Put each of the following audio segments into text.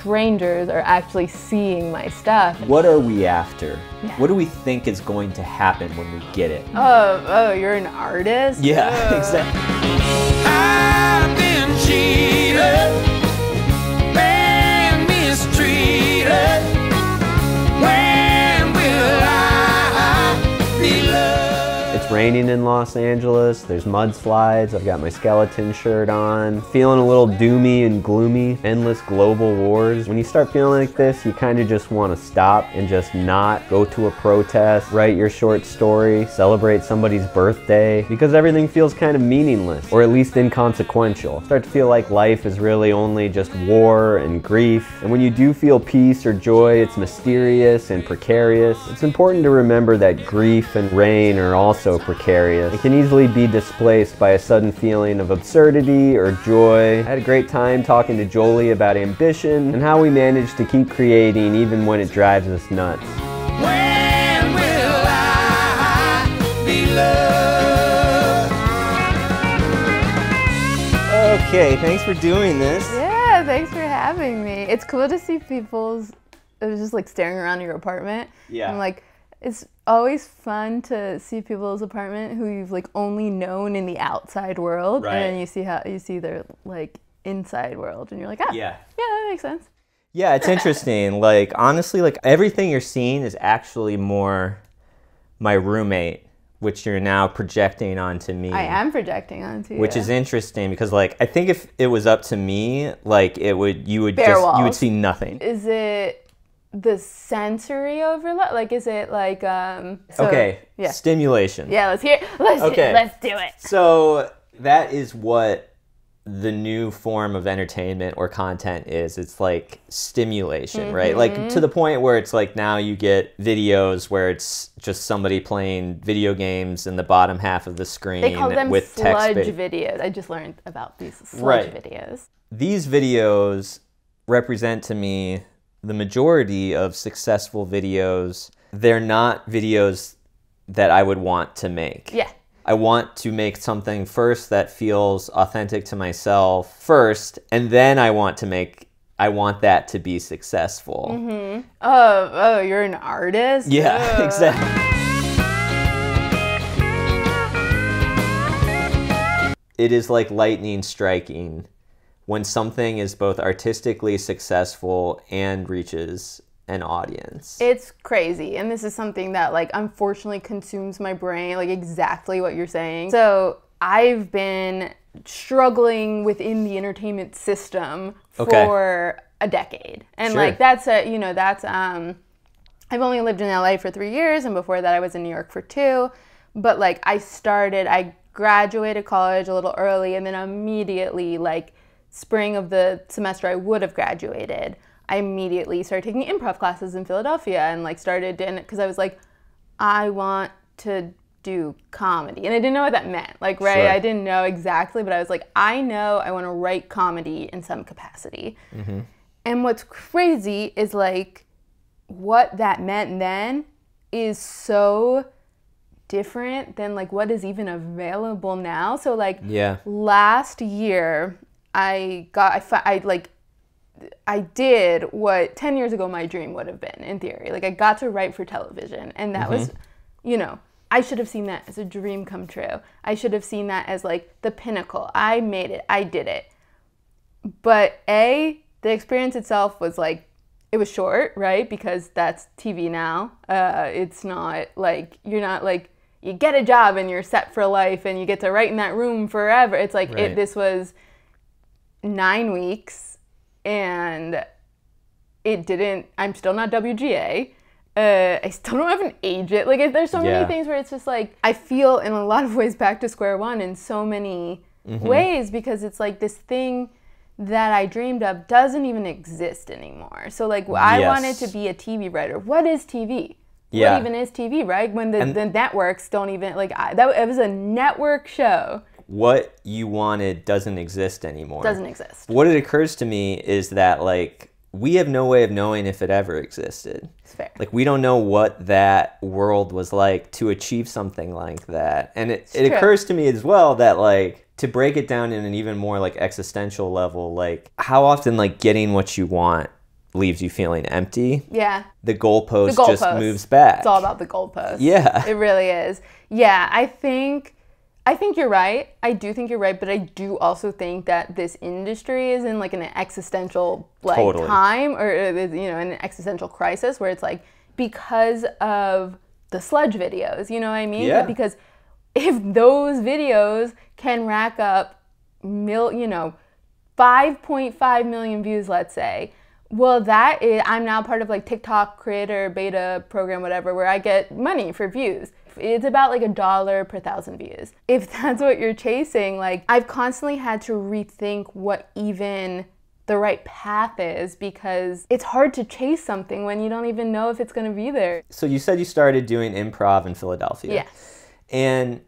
strangers are actually seeing my stuff. What are we after? Yeah. What do we think is going to happen when we get it? Oh, you're an artist? Yeah, exactly. I've been cheated and mistreated. When will I be loved? It's raining in Los Angeles, there's mudslides, I've got my skeleton shirt on, feeling a little doomy and gloomy, endless global wars. When you start feeling like this, you kind of just want to stop and just not go to a protest, write your short story, celebrate somebody's birthday, because everything feels kind of meaningless, or at least inconsequential. Start to feel like life is really only just war and grief, and when you do feel peace or joy, it's mysterious and precarious. It's important to remember that grief and rain are also precarious. It can easily be displaced by a sudden feeling of absurdity or joy. I had a great time talking to Jolie about ambition and how we manage to keep creating even when it drives us nuts. When will I be loved? Okay, thanks for doing this. Yeah, thanks for having me. It's cool to see people's, it was just like staring around your apartment. Yeah. I'm like, it's always fun to see people's apartment who you've like only known in the outside world. Right. And then you see their like inside world and you're like, ah, Yeah. that makes sense. Yeah, it's interesting. Like, honestly, like everything you're seeing is actually more my roommate, which you're now projecting onto me. I am projecting onto you. Which is interesting because, like, I think if it was up to me, like, you would Bare just walls. you would see nothing. Is it the sensory overload? Like, is it like Okay. Yeah. Stimulation. Yeah, let's do it. So that is what the new form of entertainment or content is. It's like stimulation, right? Like to the point where it's like now you get videos where it's just somebody playing video games in the bottom half of the screen They call them with sludge text. videos. I just learned about these sludge Right. videos. These videos represent to me the majority of successful videos. They're not videos that I would want to make. Yeah. I want to make something first that feels authentic to myself first, and then I want that to be successful. Oh, you're an artist? Yeah, Ugh. exactly. It is like lightning striking when something is both artistically successful and reaches an audience. It's crazy, and this is something that like unfortunately consumes my brain, like exactly what you're saying. So I've been struggling within the entertainment system for a decade, and Sure. like that's I've only lived in LA for 3 years, and before that I was in New York for 2. But like I graduated college a little early, and then immediately, like spring of the semester I would have graduated, I immediately started taking improv classes in Philadelphia and like started in it because I was like, I want to do comedy. And I didn't know what that meant. Like, right, Sure. I didn't know exactly, but I was like, I know I want to write comedy in some capacity. And what's crazy is like what that meant then is so different than like what is even available now. So like last year I did what 10 years ago my dream would have been in theory. Like I got to write for television, and that was, I should have seen that as a dream come true. I should have seen that as like the pinnacle. I made it. I did it. But the experience itself was like, it was short, right? Because that's TV now. It's not like, you're not like, you get a job and you're set for life and you get to write in that room forever. It's like, Right. this was 9 weeks, and I'm still not WGA. I still don't have an agent. Like, there's so many things where it's just like, I feel in a lot of ways back to square one in so many ways, because it's like this thing that I dreamed of doesn't even exist anymore. So like, I wanted to be a TV writer. What is TV? Yeah. What even is TV, right? When the networks don't even, like, it was a network show. What you wanted doesn't exist anymore. Doesn't exist. What it occurs to me is that, like, we have no way of knowing if it ever existed. It's fair. Like, we don't know what that world was like to achieve something like that. And it occurs to me as well that, like, to break it down in an even more, like, existential level, like, how often, like, getting what you want leaves you feeling empty, Yeah. the goalpost just goalpost. moves back. It's all about the goalpost. Yeah. It really is. Yeah, I think you're right. I do think you're right, but I do also think that this industry is in like an existential Totally. time, or an existential crisis where it's like because of the sludge videos, you know what I mean? Yeah. Because if those videos can rack up 5.5 million views, let's say, well, that is, I'm now part of like TikTok creator beta program, whatever, where I get money for views. It's about like $1 per 1,000 views. If that's what you're chasing, like I've constantly had to rethink what even the right path is, because it's hard to chase something when you don't even know if it's going to be there. So you said you started doing improv in Philadelphia. Yes. And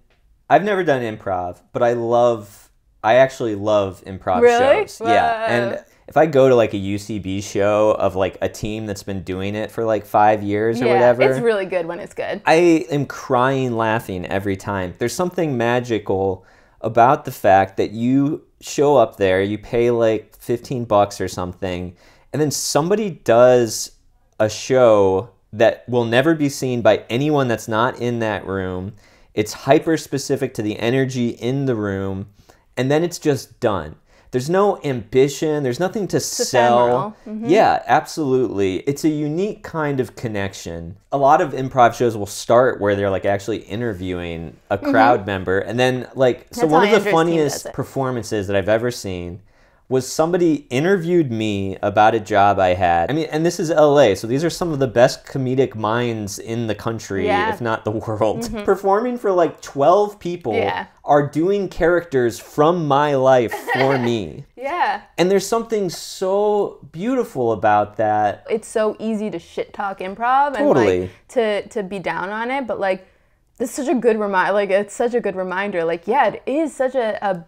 I've never done improv, but I actually love improv Really? shows. Yeah. And if I go to like a UCB show of like a team that's been doing it for like 5 years or whatever. It's really good when it's good. I am crying laughing every time. There's something magical about the fact that you show up there, you pay like $15 or something, and then somebody does a show that will never be seen by anyone that's not in that room. It's hyper specific to the energy in the room, and then it's just done. There's no ambition. There's nothing to sell. Mm-hmm. Yeah, absolutely. It's a unique kind of connection. A lot of improv shows will start where they're like actually interviewing a crowd member. And then like, so That's one how of the Andrew's team does funniest it. performances that I've ever seen was somebody interviewed me about a job I had. I mean, and this is LA, so these are some of the best comedic minds in the country, if not the world. Performing for like 12 people are doing characters from my life for me. Yeah. And there's something so beautiful about that. It's so easy to shit talk improv Totally. and like to be down on it, but like it's such a good reminder. Like it's such a good reminder. Like yeah, it is such a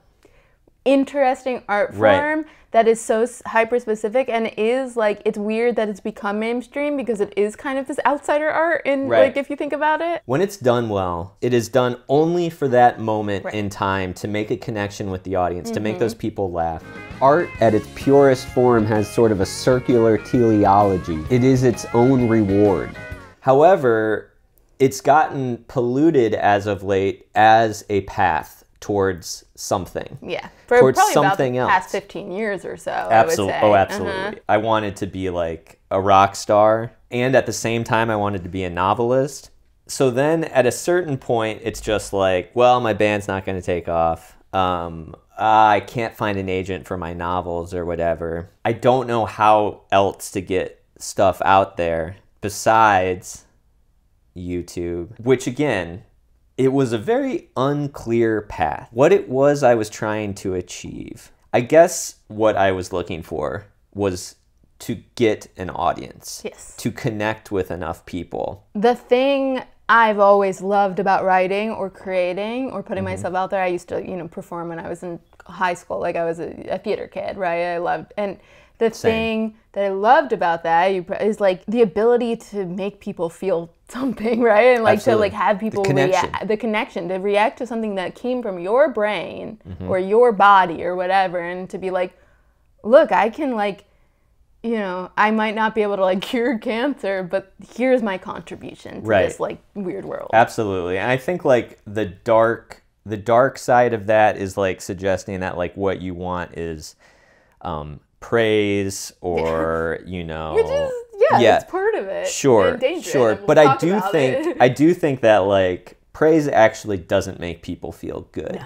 interesting art form that is so hyper specific, and is like, it's weird that it's become mainstream because it is kind of this outsider art in like if you think about it. When it's done well, it is done only for that moment in time to make a connection with the audience, to make those people laugh. Art at its purest form has sort of a circular teleology. It is its own reward. However, it's gotten polluted as of late as a path towards something. Yeah. For towards probably something about the else. past 15 years or so, Absolutely. I would say. Oh, absolutely. I wanted to be like a rock star, and at the same time, I wanted to be a novelist. So then at a certain point, it's just like, well, my band's not going to take off. I can't find an agent for my novels or whatever. I don't know how else to get stuff out there besides YouTube, which again, it was a very unclear path. What it was I was trying to achieve. I guess what I was looking for was to get an audience. Yes. To connect with enough people. The thing I've always loved about writing or creating or putting myself out there, I used to, perform when I was in high school. Like I was a theater kid, right? I loved, and the thing that I loved about that is like the ability to make people feel something, right? And like Absolutely. to like have people react, the connection, to react to something that came from your brain or your body or whatever, and to be like, look, I can like, I might not be able to like cure cancer, but here's my contribution to this like weird world. Absolutely. And I think like the dark side of that is like suggesting that like what you want is praise or which is it's part of it. Sure. But I do think that like praise actually doesn't make people feel good. No.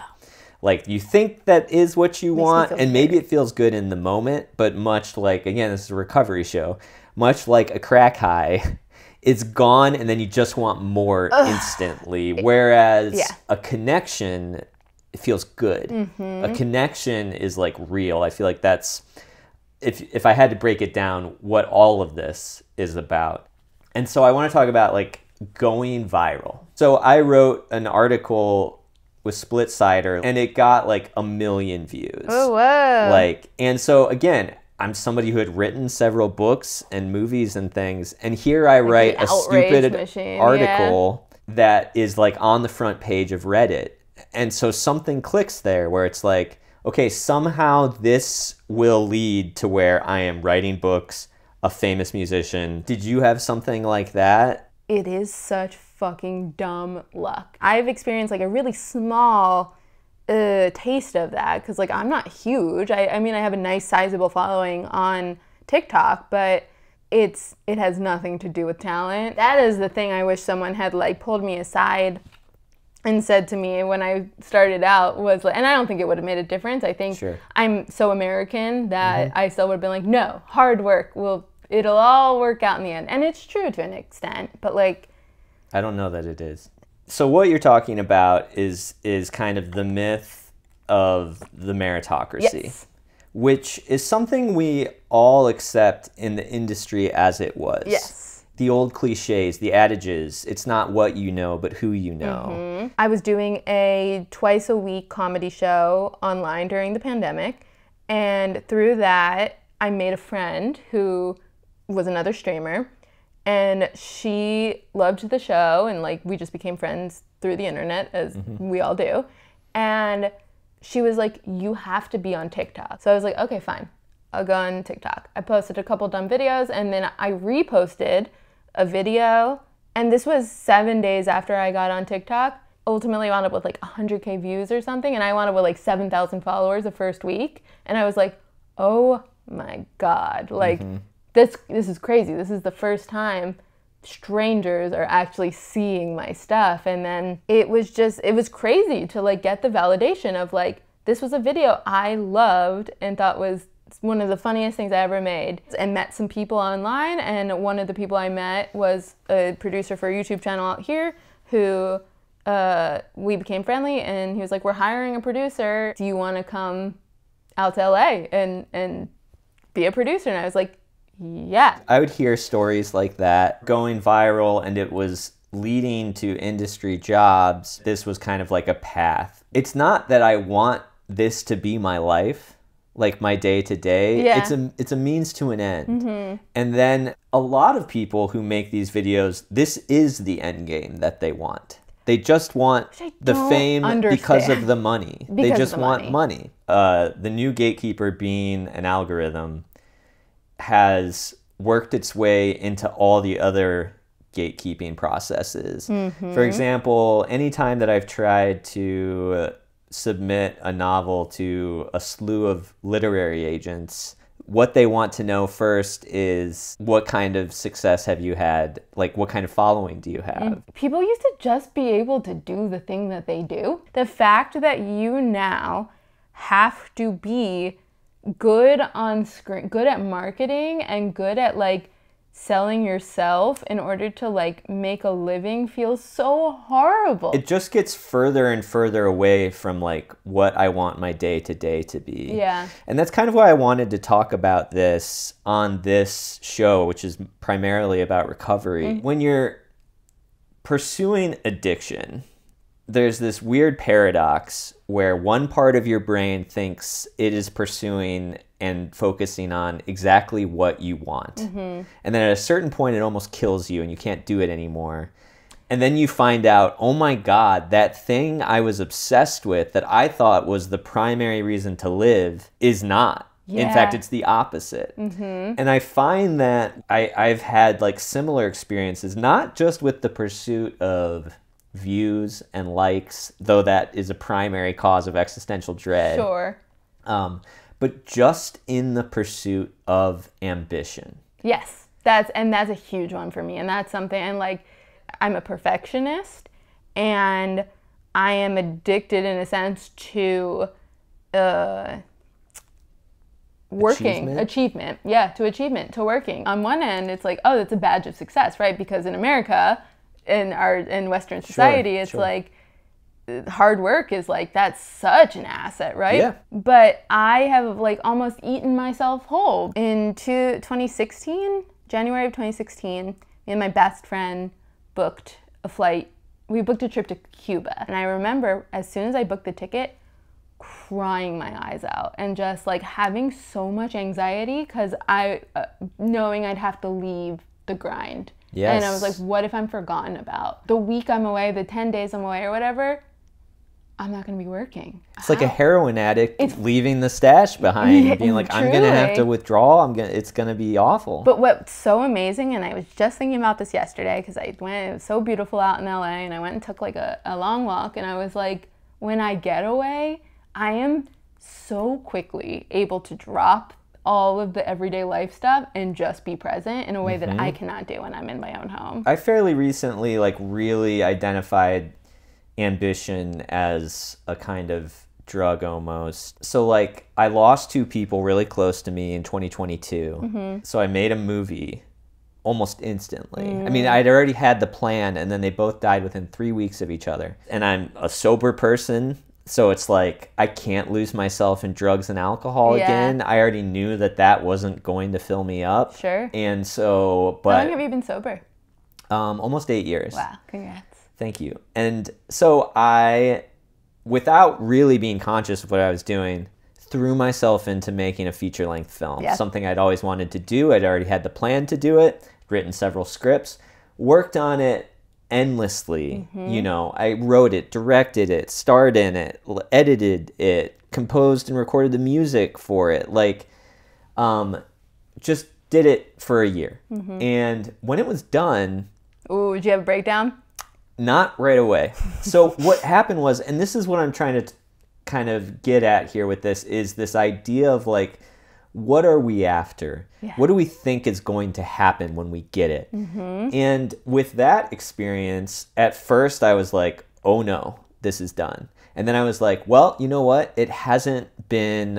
Like you think that is what you want, and maybe it feels good in the moment, but much like, again, this is a recovery show, much like a crack high, it's gone and then you just want more instantly. Whereas a connection, it feels good. A connection is like real. I feel like that's, if I had to break it down, what all of this is about. And so I want to talk about like going viral. So I wrote an article with Split Cider, and it got like 1 million views. Oh, wow. And so again, I'm somebody who had written several books and movies and things, and here I write a stupid article that is like on the front page of Reddit. And so something clicks there where it's like, okay, somehow this will lead to where I am writing books, a famous musician. Did you have something like that? It is such fucking dumb luck. I've experienced like a really small taste of that because like I'm not huge. I mean, I have a nice sizable following on TikTok, but it has nothing to do with talent. That is the thing I wish someone had like pulled me aside and said to me when I started out was like, and I don't think it would have made a difference. I think I'm so American that I still would have been like, no, hard work it'll all work out in the end. And it's true to an extent, but like, I don't know that it is. So what you're talking about is kind of the myth of the meritocracy. Yes. Which is something we all accept in the industry as it was. Yes. The old cliches, the adages, it's not what you know, but who you know. I was doing a twice-a-week comedy show online during the pandemic, and through that, I made a friend who was another streamer, and she loved the show, and like we just became friends through the internet, as we all do, and she was like, you have to be on TikTok. So I was like, okay, fine. I'll go on TikTok. I posted a couple dumb videos and then I reposted a video. And this was 7 days after I got on TikTok. Ultimately wound up with like 100K views or something. And I wound up with like 7,000 followers the first week. And I was like, oh my God. Like this is crazy. This is the first time strangers are actually seeing my stuff. And then it was crazy to like get the validation of like, this was a video I loved and thought was one of the funniest things I ever made, and met some people online. And one of the people I met was a producer for a YouTube channel out here who we became friendly, and he was like, we're hiring a producer. Do you want to come out to LA and be a producer? And I was like, yeah. I would hear stories like that going viral, and it was leading to industry jobs. This was kind of like a path. It's not that I want this to be my life, like my day to day. It's a means to an end. And then a lot of people who make these videos, this is the end game that they want. They just want the fame because of the money. They just want money. The new gatekeeper being an algorithm has worked its way into all the other gatekeeping processes. For example, anytime that I've tried to submit a novel to a slew of literary agents, what they want to know first is, what kind of success have you had? Like, what kind of following do you have? People used to just be able to do the thing that they do. The fact that you now have to be good on screen, good at marketing, and good at like selling yourself in order to like make a living feels so horrible. It just gets further and further away from like what I want my day to day to be. Yeah. And that's kind of why I wanted to talk about this on this show, which is primarily about recovery. When you're pursuing addiction, there's this weird paradox where one part of your brain thinks it is pursuing and focusing on exactly what you want. And then at a certain point, it almost kills you and you can't do it anymore. And then you find out, oh my God, that thing I was obsessed with that I thought was the primary reason to live is not. In fact, it's the opposite. And I find that I've had like similar experiences, not just with the pursuit of views and likes, though that is a primary cause of existential dread. Sure. But just in the pursuit of ambition. Yes, that's a huge one for me, and that's something. And like, I'm a perfectionist, and I am addicted in a sense to working, achievement. Yeah, to achievement, to working. On one end, it's like, oh, that's a badge of success, right? Because in America, in Western society, it's like hard work is like, that's such an asset, right? Yeah. But I have like almost eaten myself whole. In 2016, January of 2016, me and my best friend booked a flight. We booked a trip to Cuba. And I remember as soon as I booked the ticket, crying my eyes out and just like having so much anxiety because knowing I'd have to leave the grind. Yes. And I was like, what if I'm forgotten about? The week I'm away, the 10 days I'm away or whatever, I'm not going to be working. It's like a heroin addict leaving the stash behind and being like, I'm going to have to truly. withdraw. It's going to be awful. But what's so amazing, and I was just thinking about this yesterday because it was so beautiful out in LA, and I went and took like a long walk, and I was like, when I get away, I am so quickly able to drop all of the everyday life stuff and just be present in a way that I cannot do when I'm in my own home. I fairly recently like really identified ambition as a kind of drug almost. So like I lost 2 people really close to me in 2022. So I made a movie almost instantly. I mean, I'd already had the plan, and then they both died within 3 weeks of each other. And I'm a sober person, so it's like I can't lose myself in drugs and alcohol again. I already knew that wasn't going to fill me up. Sure. And so, How long have you been sober? Almost 8 years. Wow, congrats. Thank you. And so I, without really being conscious of what I was doing, threw myself into making a feature-length film. Yeah. Something I'd always wanted to do. I'd already had the plan to do it, written several scripts, worked on it endlessly. You know, I wrote it, directed it, starred in it, edited it, composed and recorded the music for it. Like, just did it for a year. And when it was done... Ooh, did you have a breakdown? Not right away. So what happened was, and this is what I'm trying to kind of get at here with this, is this idea of like, what are we after? Yeah. What do we think is going to happen when we get it? And with that experience, at first I was like, oh no, this is done. And then I was like, well, you know what? It hasn't been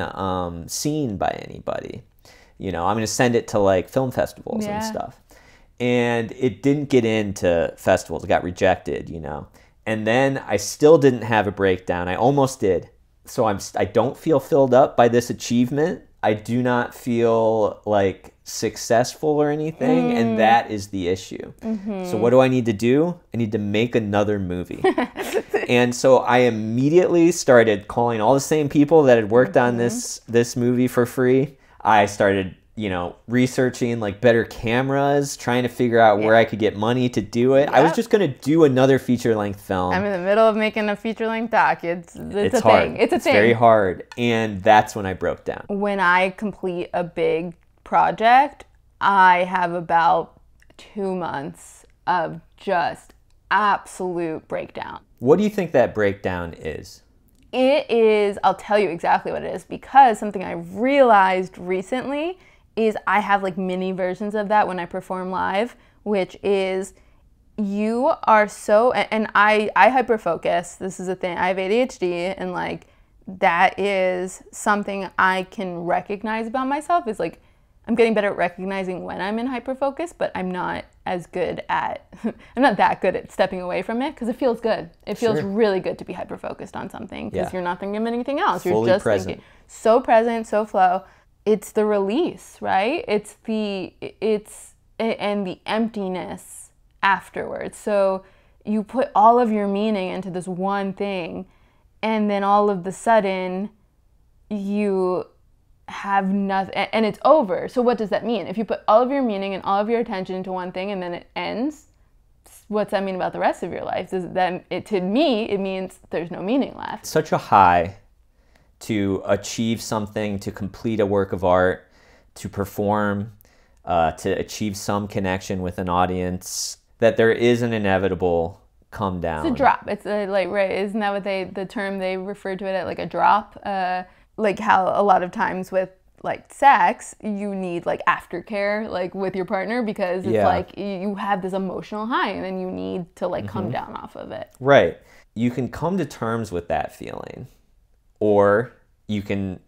seen by anybody. You know, I'm going to send it to like film festivals and stuff. And it didn't get into festivals. It got rejected, you know. And then I still didn't have a breakdown. I almost did. So I don't feel filled up by this achievement. I do not feel like successful or anything. And that is the issue. So what do I need to do? I need to make another movie. And so I immediately started calling all the same people that had worked on this movie for free. I started, you know, researching like better cameras, trying to figure out where I could get money to do it. I was just going to do another feature-length film. I'm in the middle of making a feature-length doc. It's a hard. thing. It's a thing. Very hard. And that's when I broke down. When I complete a big project, I have about 2 months of just absolute breakdown. What do you think that breakdown is? It is, I'll tell you exactly what it is, because something I realized recently is I have like mini versions of that when I perform live, which is you are so, and I hyperfocus. This is a thing. I have ADHD, and like that is something I can recognize about myself, is like I'm getting better at recognizing when I'm in hyperfocus, but I'm not as good at, I'm not that good at stepping away from it, because it feels good. It feels really good to be hyperfocused on something, because you're not thinking of anything else. You're Fully just present. thinking. So present, so flow. It's the release, right? It's and the emptiness afterwards. So you put all of your meaning into this one thing, and then all of the sudden you have nothing, and it's over. So what does that mean? If you put all of your meaning and all of your attention into one thing and then it ends, what's that mean about the rest of your life? To me, it means there's no meaning left. Such a high to achieve something, to complete a work of art, to perform, to achieve some connection with an audience, that there is an inevitable come down. It's a drop. It's like, right? Isn't that what the term they refer to it at, like a drop? Like how a lot of times with like sex, you need like aftercare, like with your partner, because it's like you have this emotional high, and then you need to like come down off of it. Right. You can come to terms with that feeling, or you can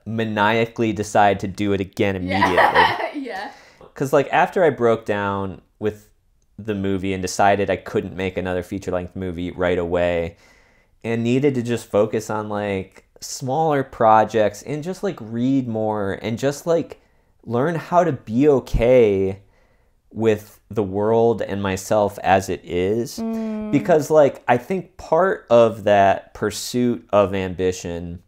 maniacally decide to do it again immediately. Yeah. Because like after I broke down with the movie and decided I couldn't make another feature-length movie right away, and needed to just focus on like smaller projects and just like read more and just like learn how to be okay with the world and myself as it is. Because like I think part of that pursuit of ambition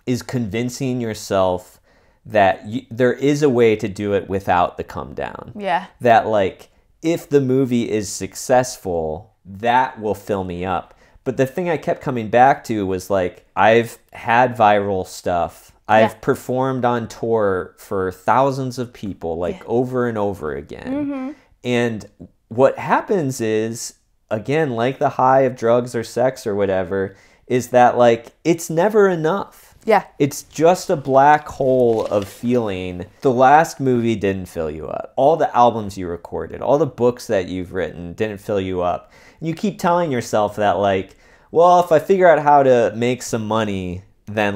is convincing yourself that there is a way to do it without the come down. Yeah. That like if the movie is successful, that will fill me up. But the thing I kept coming back to was like, I've had viral stuff. I've performed on tour for thousands of people, like over and over again. And what happens is, again, like the high of drugs or sex or whatever, is that like, it's never enough. Yeah. It's just a black hole of feeling. The last movie didn't fill you up. All the albums you recorded, all the books that you've written didn't fill you up. And you keep telling yourself that like, well, if I figure out how to make some money, then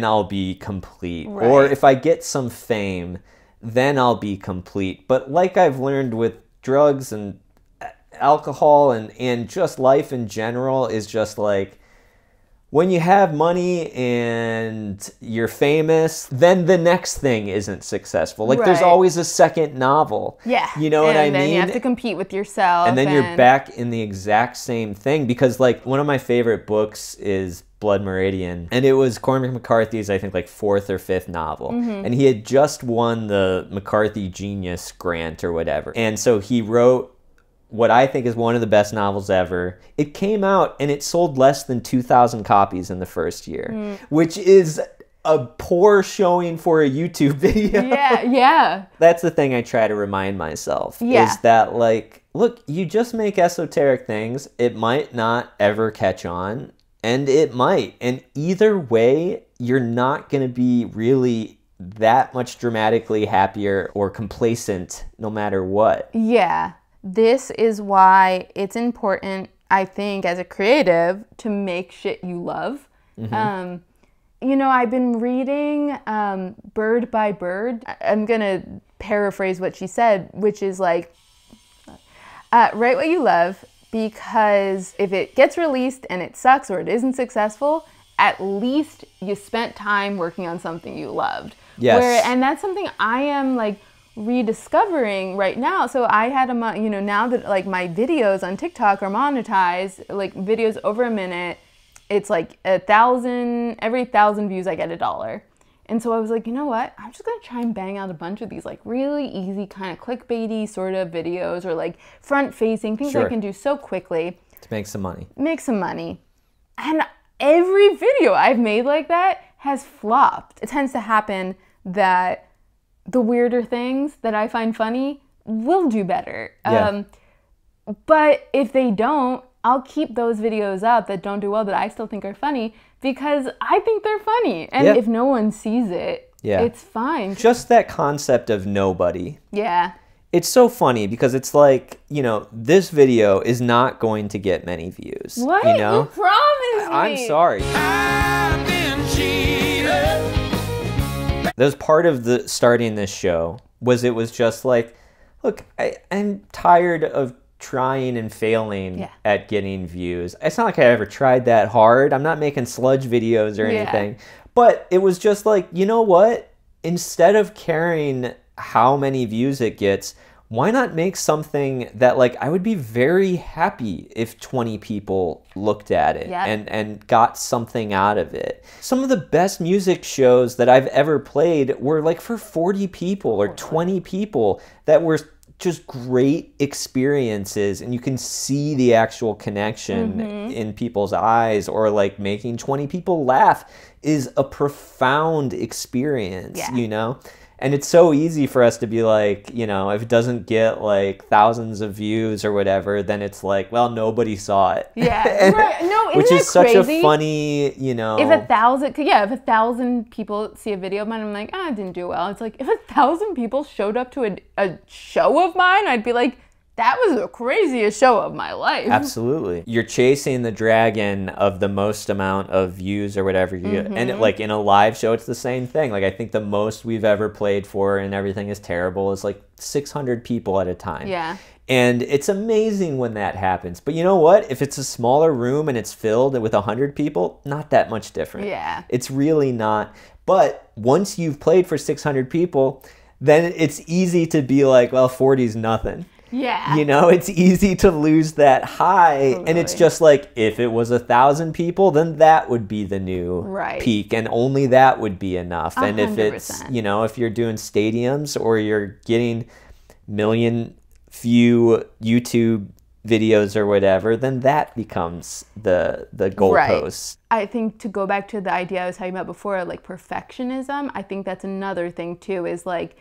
I'll be complete. Right. Or if I get some fame, then I'll be complete. But like I've learned with drugs and alcohol and just life in general is just like, when you have money and you're famous, then the next thing isn't successful. Like there's Right. always a second novel. Yeah. You know what I mean? And then you have to compete with yourself. And then you're back in the exact same thing, because like one of my favorite books is Blood Meridian, and it was Cormac McCarthy's, I think, like 4th or 5th novel. And he had just won the McCarthy Genius Grant or whatever. And so he wrote what I think is one of the best novels ever. It came out and it sold less than 2,000 copies in the first year, which is a poor showing for a YouTube video. Yeah. That's the thing I try to remind myself, is that like, look, you just make esoteric things. It might not ever catch on, and it might. And either way, you're not going to be really that much dramatically happier or complacent no matter what. Yeah. This is why it's important, I think, as a creative, to make shit you love. You know, I've been reading Bird by Bird. I'm going to paraphrase what she said, which is like, write what you love, because if it gets released and it sucks or it isn't successful, at least you spent time working on something you loved. Yes. And that's something I am like rediscovering right now. So I had now that like my videos on TikTok are monetized, like videos over a minute, it's like 1,000, every 1,000 views I get $1. And so I was like, you know what? I'm just gonna try and bang out a bunch of these like really easy kind of clickbaity sort of videos, or like front facing things I can do so quickly To make some money. And every video I've made like that has flopped. It tends to happen that the weirder things that I find funny will do better. Yeah. But if they don't, I'll keep those videos up that don't do well that I still think are funny, because I think they're funny. And if no one sees it, it's fine. Just that concept of nobody. Yeah. It's so funny because it's like, you know, this video is not going to get many views. What? You know? You promised me. I'm sorry. I've been cheated. That was part of the starting this show, was it was just like, look, I'm tired of trying and failing at getting views. It's not like I ever tried that hard. I'm not making sludge videos or anything. But it was just like, you know what? Instead of caring how many views it gets, why not make something that like I would be very happy if 20 people looked at it and got something out of it. Some of the best music shows that I've ever played were like for 40 people or 20 people that were just great experiences, and you can see the actual connection in people's eyes, or like making 20 people laugh is a profound experience, you know? And it's so easy for us to be like, you know, if it doesn't get like thousands of views or whatever, then it's like, well, nobody saw it. Yeah, right. No, isn't which is it such crazy? a funny, you know. If 1,000 people see a video of mine, I'm like, it didn't do well. It's like, if 1,000 people showed up to a show of mine, I'd be like, that was the craziest show of my life. Absolutely. You're chasing the dragon of the most amount of views or whatever you get. And like in a live show, it's the same thing. Like I think the most we've ever played for, and everything is terrible, is like 600 people at a time. Yeah. And it's amazing when that happens. But you know what? If it's a smaller room and it's filled with 100 people, not that much different. Yeah. It's really not. But once you've played for 600 people, then it's easy to be like, well, 40 is nothing. Yeah. You know, it's easy to lose that high. And it's just like, if it was 1,000 people, then that would be the new peak, and only that would be enough. 100%. And if it's, you know, if you're doing stadiums or you're getting million view YouTube videos or whatever, then that becomes the goalpost. I think to go back to the idea I was talking about before, like perfectionism, I think that's another thing too, is like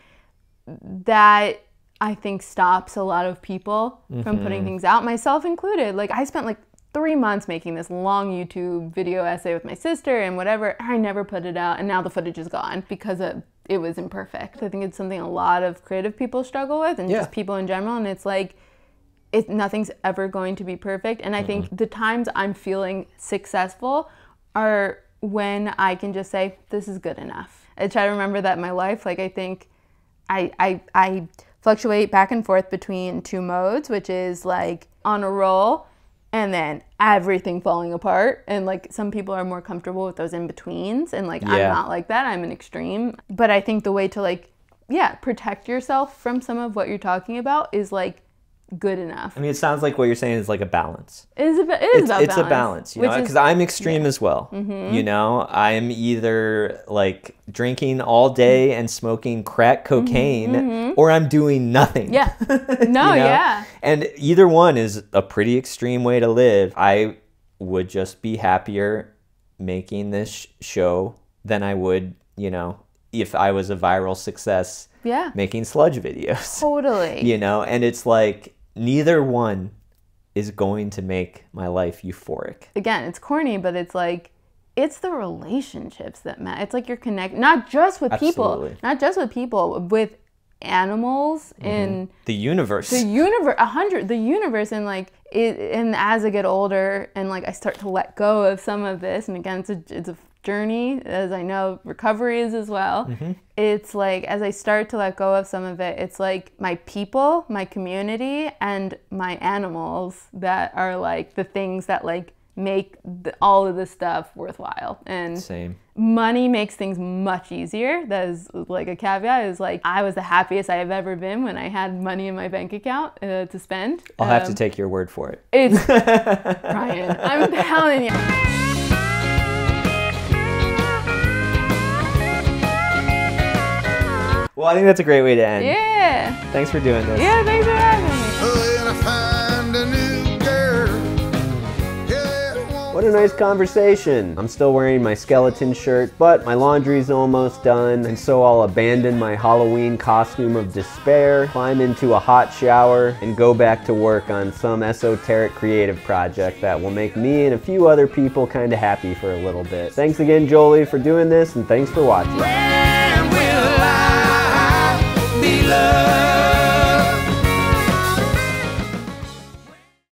that I think stops a lot of people from putting things out, myself included. Like I spent like 3 months making this long YouTube video essay with my sister and whatever. I never put it out, and now the footage is gone because it was imperfect. I think it's something a lot of creative people struggle with, and just people in general. And it's like, nothing's ever going to be perfect. And I think the times I'm feeling successful are when I can just say, this is good enough. I try to remember that in my life. Like I think I fluctuate back and forth between 2 modes, which is like on a roll and then everything falling apart. And like some people are more comfortable with those in-betweens, and like I'm not like that. I'm an extreme. But I think the way to like, protect yourself from some of what you're talking about is like good enough. I mean, it sounds like what you're saying is like a balance. It is about it's balance. a balance, you know, because I'm extreme as well. You know, I'm either like drinking all day and smoking crack cocaine, or I'm doing nothing. Yeah. No, you know? And either one is a pretty extreme way to live. I would just be happier making this show than I would, you know, if I was a viral success making Sludge videos. Totally. You know, and it's like, neither one is going to make my life euphoric. Again, it's corny, but it's like, it's the relationships that matter. It's like you're connected, not just with people, with animals and the universe. The universe, and like and as I get older and like I start to let go of some of this, and again, it's a journey, as I know recovery is as well. It's like, as I start to let go of some of it, it's like my people, my community, and my animals that are like the things that like make all of this stuff worthwhile. And money makes things much easier. That is like a caveat, is like I was the happiest I have ever been when I had money in my bank account to spend. I'll have to take your word for it. It's Brian, I'm telling you. Well, I think that's a great way to end. Yeah. Thanks for doing this. Yeah, thanks for having me. When I find a new girl, What a nice conversation. I'm still wearing my skeleton shirt, but my laundry's almost done, and so I'll abandon my Halloween costume of despair, climb into a hot shower, and go back to work on some esoteric creative project that will make me and a few other people kind of happy for a little bit. Thanks again, Jolie, for doing this, and thanks for watching. when will I be loved?